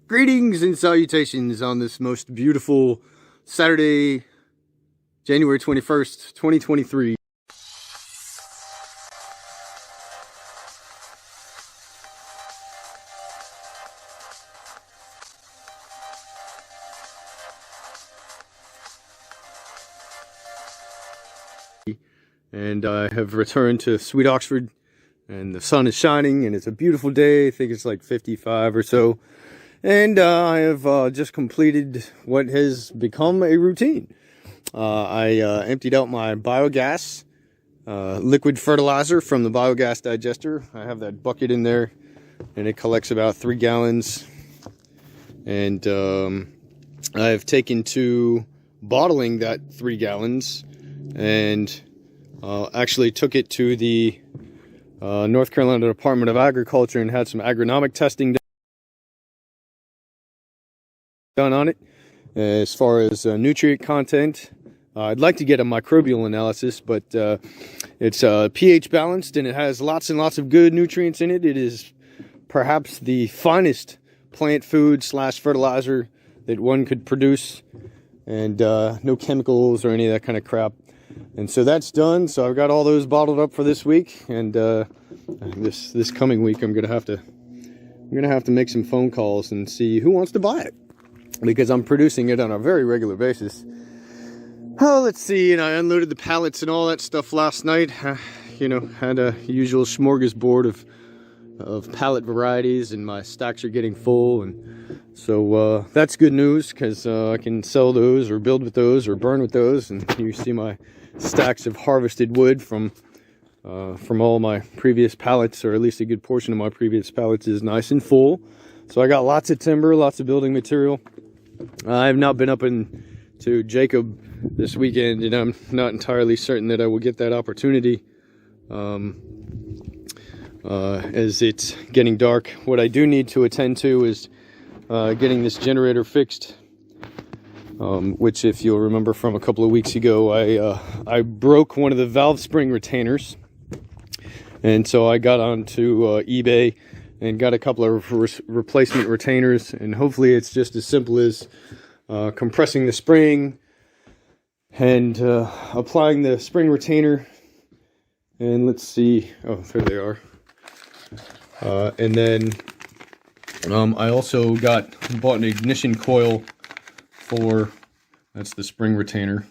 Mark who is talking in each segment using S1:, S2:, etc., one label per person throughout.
S1: Greetings and salutations on this most beautiful Saturday, January 21st, 2023. And I have returned to sweet Oxford, and the sun is shining and it's a beautiful day. I think it's like 55 or so. And I have just completed what has become a routine. I emptied out my biogas liquid fertilizer from the biogas digester. I have that bucket in there, and it collects about 3 gallons. And I have taken to bottling that 3 gallons, and actually took it to the North Carolina Department of Agriculture and had some agronomic testing done on it as far as nutrient content. I'd like to get a microbial analysis, but it's pH balanced and it has lots and lots of good nutrients in it. It is perhaps the finest plant food / fertilizer that one could produce, and no chemicals or any of that kind of crap. And so that's done. So I've got all those bottled up for this week, and this coming week I'm gonna have to make some phone calls and see who wants to buy it, because I'm producing it on a very regular basis. Oh, let's see, and I unloaded the pallets and all that stuff last night. Had a usual smorgasbord of pallet varieties, and my stacks are getting full, and so that's good news, because I can sell those or build with those or burn with those. And you see my stacks of harvested wood from all my previous pallets, or at least a good portion of my previous pallets, is nice and full. So I got lots of timber, lots of building material. I have not been up to Jacob this weekend, and I'm not entirely certain that I will get that opportunity as it's getting dark. What I do need to attend to is getting this generator fixed, which, if you'll remember from a couple of weeks ago, I broke one of the valve spring retainers, and so I got onto eBay and got a couple of replacement retainers, and hopefully it's just as simple as compressing the spring and applying the spring retainer. And let's see, oh, there they are. And then I also bought an ignition coil for, that's the spring retainer.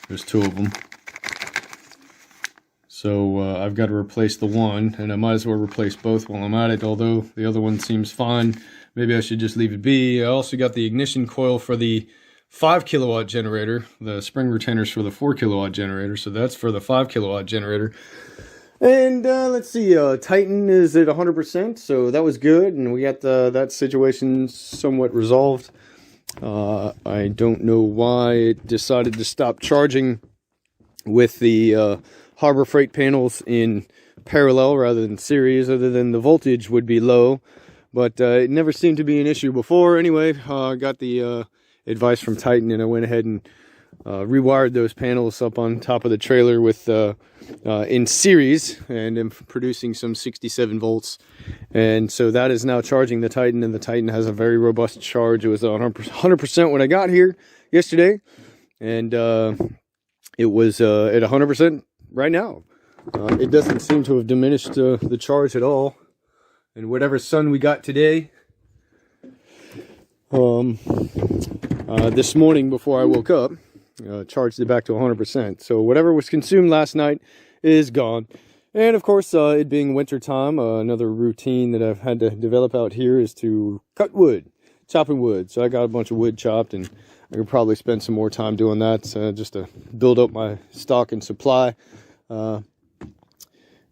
S1: There's 2 of them. So I've got to replace the one, and I might as well replace both while I'm at it, although the other one seems fine. Maybe I should just leave it be. I also got the ignition coil for the 5 kilowatt generator. The spring retainers for the 4 kilowatt generator, so that's for the 5 kilowatt generator. And let's see, Titan is at 100%, so that was good, and we got that situation somewhat resolved. I don't know why it decided to stop charging with the Harbor Freight panels in parallel rather than series, other than the voltage would be low, but it never seemed to be an issue before. Anyway, I got the advice from Titan, and I went ahead and rewired those panels up on top of the trailer with in series, and am producing some 67 volts, and so that is now charging the Titan, and the Titan has a very robust charge. It was 100% when I got here yesterday, and it was at 100% right now. It doesn't seem to have diminished the charge at all, and whatever sun we got today, this morning before I woke up, charged it back to 100%. So whatever was consumed last night is gone. And of course, it being winter time, another routine that I've had to develop out here is to cut wood, chopping wood. So I got a bunch of wood chopped, and I could probably spend some more time doing that, just to build up my stock and supply.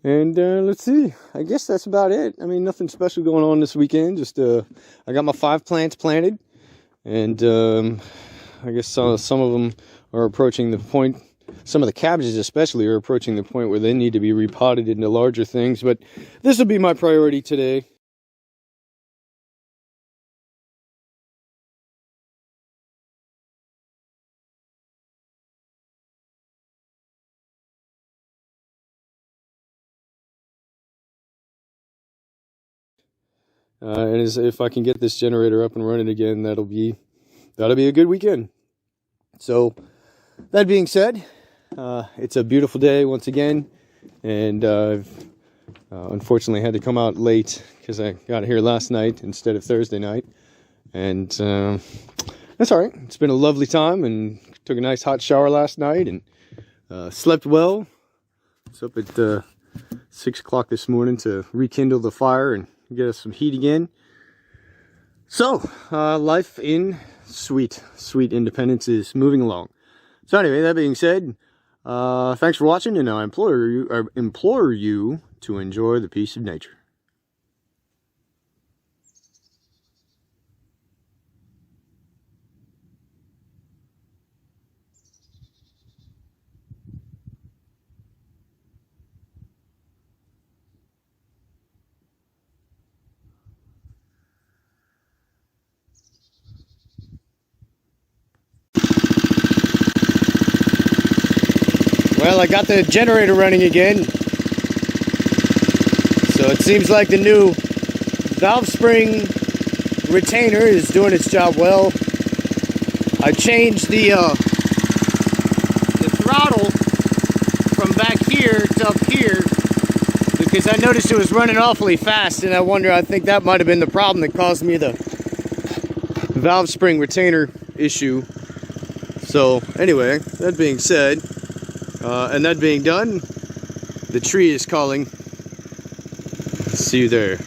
S1: And let's see, I guess that's about it. I mean, nothing special going on this weekend. Just I got my 5 plants planted, and I guess some of them are approaching the point, some of the cabbages especially are approaching the point where they need to be repotted into larger things, but this will be my priority today. and if I can get this generator up and running again, that'll be a good weekend. So that being said, it's a beautiful day once again, and I've unfortunately had to come out late because I got here last night instead of Thursday night, and that's all right. It's been a lovely time, and took a nice hot shower last night, and slept well. It's up at 6 o'clock this morning to rekindle the fire and get us some heat again. So life in sweet independence is moving along. So anyway, that being said, thanks for watching, and I implore you to enjoy the peace of nature. Well, I got the generator running again, so it seems like the new valve spring retainer is doing its job well. I changed the throttle from back here to up here because I noticed it was running awfully fast, and I think that might have been the problem that caused me the valve spring retainer issue. So anyway, that being said, and that being done, the tree is calling. See you there.